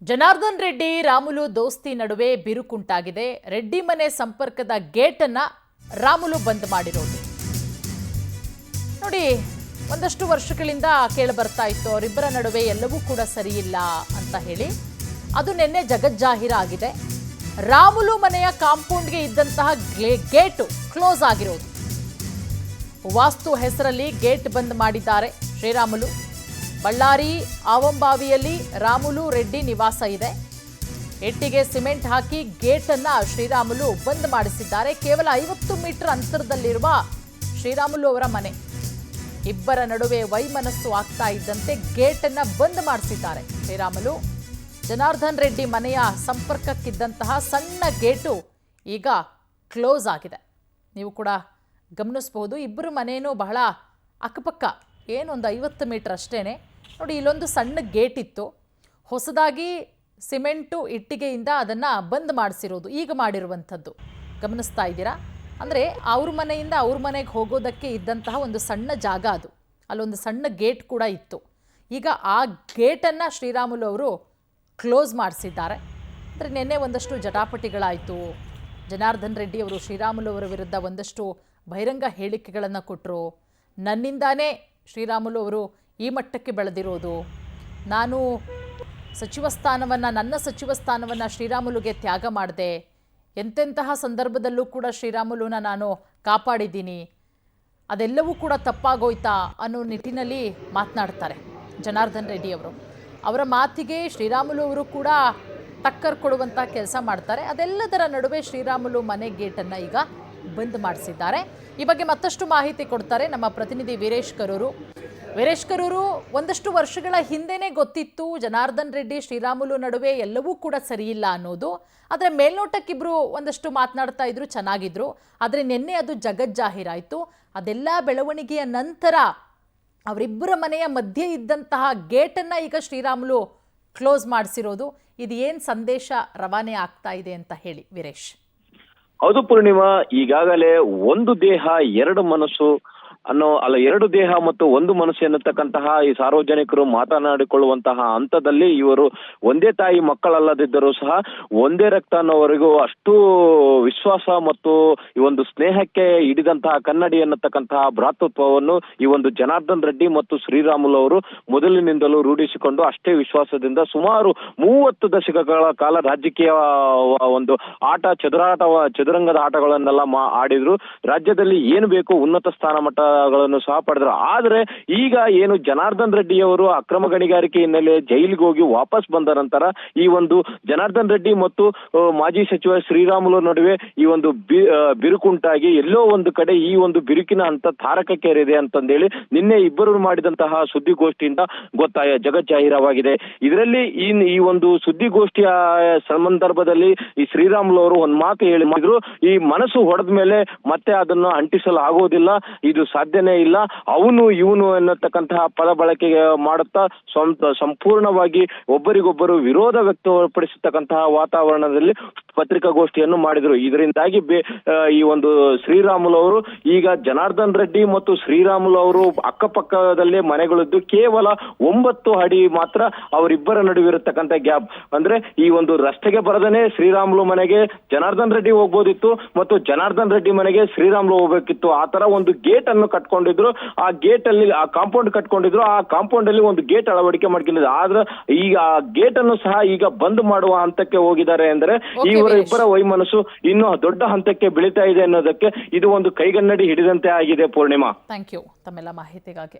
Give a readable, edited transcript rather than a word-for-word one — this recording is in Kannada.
ಜನಾರ್ದನ್ ರೆಡ್ಡಿ ರಾಮುಲು ದೋಸ್ತಿ ನಡುವೆ ಬಿರುಕುಂಟಾಗಿದೆ. ರೆಡ್ಡಿ ಮನೆ ಸಂಪರ್ಕದ ಗೇಟ್ ಅನ್ನ ರಾಮುಲು ಬಂದ್ ಮಾಡಿರೋದು ನೋಡಿ. ಒಂದಷ್ಟು ವರ್ಷಗಳಿಂದ ಕೇಳಿ ಬರ್ತಾ ಇತ್ತು ಅವರಿಬ್ಬರ ನಡುವೆ ಎಲ್ಲವೂ ಕೂಡ ಸರಿಯಿಲ್ಲ ಅಂತ ಹೇಳಿ. ಅದು ನಿನ್ನೆ ಜಗಜ್ಜಾಹೀರಾಗಿದೆ. ರಾಮುಲು ಮನೆಯ ಕಾಂಪೌಂಡ್ಗೆ ಇದ್ದಂತಹ ಗೇಟ್ ಕ್ಲೋಸ್ ಆಗಿರೋದು. ವಾಸ್ತು ಹೆಸರಲ್ಲಿ ಗೇಟ್ ಬಂದ್ ಮಾಡಿದ್ದಾರೆ ಶ್ರೀರಾಮುಲು. ಬಳ್ಳಾರಿ ಆವಂಬಾವಿಯಲ್ಲಿ ರಾಮುಲು ರೆಡ್ಡಿ ನಿವಾಸ ಇದೆ. ಎಟ್ಟಿಗೆ ಸಿಮೆಂಟ್ ಹಾಕಿ ಗೇಟ್ ಅನ್ನ ಶ್ರೀರಾಮುಲು ಬಂದ್ ಮಾಡಿಸಿದ್ದಾರೆ. ಕೇವಲ 50 ಮೀಟರ್ ಅಂತರದಲ್ಲಿರುವ ಶ್ರೀರಾಮುಲು ಅವರ ಮನೆ. ಇಬ್ಬರ ನಡುವೆ ವೈಮನಸ್ಸು ಆಗ್ತಾ ಇದ್ದಂತೆ ಗೇಟ್ ಅನ್ನ ಬಂದ್ ಮಾಡಿಸಿದ್ದಾರೆ ಶ್ರೀರಾಮುಲು. ಜನಾರ್ದನ್ ರೆಡ್ಡಿ ಮನೆಯ ಸಂಪರ್ಕಕ್ಕಿದ್ದಂತಹ ಸಣ್ಣ ಗೇಟು ಈಗ ಕ್ಲೋಸ್ ಆಗಿದೆ. ನೀವು ಕೂಡ ಗಮನಿಸಬಹುದು, ಇಬ್ಬರು ಮನೇನೂ ಬಹಳ ಅಕ್ಕಪಕ್ಕ, ಏನೊಂದು 50 ಮೀಟರ್ ಅಷ್ಟೇನೆ. ನೋಡಿ, ಇಲ್ಲೊಂದು ಸಣ್ಣ ಗೇಟ್ ಇತ್ತು, ಹೊಸದಾಗಿ ಸಿಮೆಂಟು ಇಟ್ಟಿಗೆಯಿಂದ ಅದನ್ನು ಬಂದ್ ಮಾಡಿಸಿರೋದು ಈಗ ಮಾಡಿರುವಂಥದ್ದು ಗಮನಿಸ್ತಾ ಇದ್ದೀರಾ. ಅಂದರೆ ಅವ್ರ ಮನೆಯಿಂದ ಅವ್ರ ಮನೆಗೆ ಹೋಗೋದಕ್ಕೆ ಇದ್ದಂತಹ ಒಂದು ಸಣ್ಣ ಜಾಗ ಅದು, ಅಲ್ಲೊಂದು ಸಣ್ಣ ಗೇಟ್ ಕೂಡ ಇತ್ತು. ಈಗ ಆ ಗೇಟನ್ನು ಶ್ರೀರಾಮುಲು ಅವರು ಕ್ಲೋಸ್ ಮಾಡಿಸಿದ್ದಾರೆ. ಅಂದರೆ ನಿನ್ನೆ ಒಂದಷ್ಟು ಜಟಾಪಟಿಗಳಾಯಿತು. ಜನಾರ್ದನ್ ರೆಡ್ಡಿ ಅವರು ಶ್ರೀರಾಮುಲು ಅವರ ವಿರುದ್ಧ ಒಂದಷ್ಟು ಬಹಿರಂಗ ಹೇಳಿಕೆಗಳನ್ನು ಕೊಟ್ಟರು. ನನ್ನಿಂದಾನೇ ಶ್ರೀರಾಮುಲು ಅವರು ಈ ಮಟ್ಟಕ್ಕೆ ಬೆಳೆದಿರೋದು, ನಾನು ನನ್ನ ಸಚಿವ ಸ್ಥಾನವನ್ನು ಶ್ರೀರಾಮುಲುಗೆ ತ್ಯಾಗ ಮಾಡಿದೆ, ಎಂತೆಂತಹ ಸಂದರ್ಭದಲ್ಲೂ ಕೂಡ ಶ್ರೀರಾಮುಲುನ ನಾನು ಕಾಪಾಡಿದ್ದೀನಿ, ಅದೆಲ್ಲವೂ ಕೂಡ ತಪ್ಪಾಗೋಯ್ತಾ ಅನ್ನೋ ನಿಟ್ಟಿನಲ್ಲಿ ಮಾತನಾಡ್ತಾರೆ ಜನಾರ್ದನ್ ರೆಡ್ಡಿ ಅವರು. ಅವರ ಮಾತಿಗೆ ಶ್ರೀರಾಮುಲು ಅವರು ಕೂಡ ಟಕ್ಕರ್ ಕೊಡುವಂಥ ಕೆಲಸ ಮಾಡ್ತಾರೆ. ಅದೆಲ್ಲದರ ನಡುವೆ ಶ್ರೀರಾಮುಲು ಮನೆ ಗೇಟನ್ನು ಈಗ ಬಂದ್ ಮಾಡಿಸಿದ್ದಾರೆ. ಈ ಬಗ್ಗೆ ಮತ್ತಷ್ಟು ಮಾಹಿತಿ ಕೊಡ್ತಾರೆ ನಮ್ಮ ಪ್ರತಿನಿಧಿ ವೀರೇಶ್ ಕರೂರು. ಒಂದಷ್ಟು ವರ್ಷಗಳ ಹಿಂದೆನೇ ಗೊತ್ತಿತ್ತು ಜನಾರ್ದನ್ ರೆಡ್ಡಿ ಶ್ರೀರಾಮುಲು ನಡುವೆ ಎಲ್ಲವೂ ಕೂಡ ಸರಿಯಿಲ್ಲ ಅನ್ನೋದು. ಆದರೆ ಮೇಲ್ನೋಟಕ್ಕಿಬ್ರು ಒಂದಷ್ಟು ಮಾತನಾಡ್ತಾ ಇದ್ರು, ಚೆನ್ನಾಗಿದ್ರು. ಆದರೆ ನಿನ್ನೆ ಅದು ಜಗಜ್ಜಾಹೀರಾಯಿತು. ಅದೆಲ್ಲ ಬೆಳವಣಿಗೆಯ ನಂತರ ಅವರಿಬ್ಬರ ಮನೆಯ ಮಧ್ಯೆ ಇದ್ದಂತಹ ಗೇಟನ್ನು ಈಗ ಶ್ರೀರಾಮುಲು ಕ್ಲೋಸ್ ಮಾಡಿಸಿರೋದು. ಇದು ಏನು ಸಂದೇಶ ರವಾನೆ ಆಗ್ತಾ ಇದೆ ಅಂತ ಹೇಳಿ ವೀರೇಶ್. ಹೌದು ಪೂರ್ಣಿಮಾ, ಈಗಾಗಲೇ ಒಂದು ದೇಹ ಎರಡು ಮನಸ್ಸು ಎರಡು ದೇಹ ಮತ್ತು ಒಂದು ಮನಸ್ಸು ಎನ್ನತಕ್ಕಂತಹ ಈ ಸಾರ್ವಜನಿಕರು ಮಾತನಾಡಿಕೊಳ್ಳುವಂತಹ ಹಂತದಲ್ಲಿ ಇವರು ಒಂದೇ ತಾಯಿ ಮಕ್ಕಳಲ್ಲದಿದ್ದರೂ ಸಹ ಒಂದೇ ರಕ್ತ ಅನ್ನೋವರೆಗೂ ಅಷ್ಟು ವಿಶ್ವಾಸ ಮತ್ತು ಈ ಒಂದು ಸ್ನೇಹಕ್ಕೆ ಹಿಡಿದಂತಹ ಕನ್ನಡಿ ಎನ್ನತಕ್ಕಂತಹ ಭ್ರಾತೃತ್ವವನ್ನು ಈ ಒಂದು ಜನಾರ್ದನ್ ರೆಡ್ಡಿ ಮತ್ತು ಶ್ರೀರಾಮುಲು ಅವರು ಮೊದಲಿನಿಂದಲೂ ರೂಢಿಸಿಕೊಂಡು ಅಷ್ಟೇ ವಿಶ್ವಾಸದಿಂದ ಸುಮಾರು 30 ದಶಕಗಳ ಕಾಲ ರಾಜಕೀಯ ಒಂದು ಚದುರಂಗದ ಆಟಗಳನ್ನೆಲ್ಲ ಆಡಿದ್ರು. ರಾಜ್ಯದಲ್ಲಿ ಏನು ಬೇಕು ಉನ್ನತ ಸ್ಥಾನಮಟ್ಟಗಳನ್ನು ಸಹ ಪಡೆದರು. ಆದ್ರೆ ಈಗ ಏನು ಜನಾರ್ದನ್ ರೆಡ್ಡಿ ಅವರು ಅಕ್ರಮ ಗಣಿಗಾರಿಕೆ ಹಿನ್ನೆಲೆ ಜೈಲಿಗೆ ಹೋಗಿ ವಾಪಸ್ ಬಂದ ನಂತರ ಈ ಒಂದು ಜನಾರ್ದನ್ ರೆಡ್ಡಿ ಮತ್ತು ಮಾಜಿ ಸಚಿವ ಶ್ರೀರಾಮುಲು ನಡುವೆ ಈ ಒಂದು ಬಿರುಕುಂಟಾಗಿ ಎಲ್ಲೋ ಒಂದು ಕಡೆ ಈ ಒಂದು ಬಿರುಕಿನ ಹಂತ ತಾರಕಕ್ಕೇರಿದೆ ಅಂತಂದೇಳಿ ನಿನ್ನೆ ಇಬ್ಬರು ಮಾಡಿದಂತಹ ಸುದ್ದಿಗೋಷ್ಠಿಯಿಂದ ಜಗಜ್ಜಾಹೀರವಾಗಿದೆ. ಇದರಲ್ಲಿ ಈ ಒಂದು ಸುದ್ದಿಗೋಷ್ಠಿಯ ಸಂದರ್ಭದಲ್ಲಿ ಈ ಶ್ರೀರಾಮುಲು ಅವರು ಒಂದು ಮಾತು ಹೇಳಿದ್ರು, ಈ ಮನಸ್ಸು ಹೊಡೆದ ಮೇಲೆ ಮತ್ತೆ ಅದನ್ನು ಅಂಟಿಸಲು ಆಗೋದಿಲ್ಲ, ಇದು ಸಾಧ್ಯನೇ ಇಲ್ಲ, ಅವನು ಇವನು ಎನ್ನತಕ್ಕಂತಹ ಪದ ಬಳಕೆಗೆ ಮಾಡುತ್ತಾ ಸಂಪೂರ್ಣವಾಗಿ ಒಬ್ಬರಿಗೊಬ್ಬರು ವಿರೋಧ ವ್ಯಕ್ತಪಡಿಸತಕ್ಕಂತಹ ವಾತಾವರಣದಲ್ಲಿ ಪತ್ರಿಕಾಗೋಷ್ಠಿಯನ್ನು ಮಾಡಿದರು. ಇದರಿಂದಾಗಿ ಈ ಒಂದು ಶ್ರೀರಾಮುಲು ಅವರು ಈಗ ಜನಾರ್ದನ್ ರೆಡ್ಡಿ ಮತ್ತು ಶ್ರೀರಾಮುಲು ಅವರು ಅಕ್ಕಪಕ್ಕದಲ್ಲೇ ಮನೆಗಳಿದ್ದು ಕೇವಲ 9 ಅಡಿ ಮಾತ್ರ ಅವರಿಬ್ಬರ ನಡುವೆ ಇರತಕ್ಕಂಥ ಗ್ಯಾಪ್. ಅಂದ್ರೆ ಈ ಒಂದು ರಸ್ತೆಗೆ ಬರದೇನೆ ಶ್ರೀರಾಮುಲು ಮನೆಗೆ ಜನಾರ್ದನ್ ರೆಡ್ಡಿ ಹೋಗ್ಬೋದಿತ್ತು ಮತ್ತು ಜನಾರ್ದನ್ ರೆಡ್ಡಿ ಮನೆಗೆ ಶ್ರೀರಾಮುಲು ಹೋಗ್ಬೇಕಿತ್ತು. ಆ ತರ ಒಂದು ಗೇಟ್ ಅನ್ನು ಕಟ್ಕೊಂಡಿದ್ರು. ಆ ಗೇಟ್ ಅಲ್ಲಿ ಆ ಕಾಂಪೌಂಡ್ ಕಟ್ಕೊಂಡಿದ್ರು. ಆ ಕಾಂಪೌಂಡ್ ಅಲ್ಲಿ ಒಂದು ಗೇಟ್ ಅಳವಡಿಕೆ ಮಾಡ್ಕೊಂಡಿದ್ರು. ಆದ್ರೆ ಈಗ ಆ ಗೇಟ್ ಅನ್ನು ಸಹ ಈಗ ಬಂದ್ ಮಾಡುವ ಹಂತಕ್ಕೆ ಹೋಗಿದ್ದಾರೆ. ಅಂದ್ರೆ ಇಬ್ಬರ ವೈಮನಸ್ಸು ಇನ್ನೂ ದೊಡ್ಡ ಹಂತಕ್ಕೆ ಬೆಳೀತಾ ಇದೆ ಅನ್ನೋದಕ್ಕೆ ಇದು ಒಂದು ಕೈಗನ್ನಡಿ ಹಿಡಿದಂತೆ ಆಗಿದೆ. ಪೂರ್ಣಿಮಾ, ಥ್ಯಾಂಕ್ ಯು ತಮ್ಮೆಲ್ಲ ಮಾಹಿತಿಗಾಗಿ.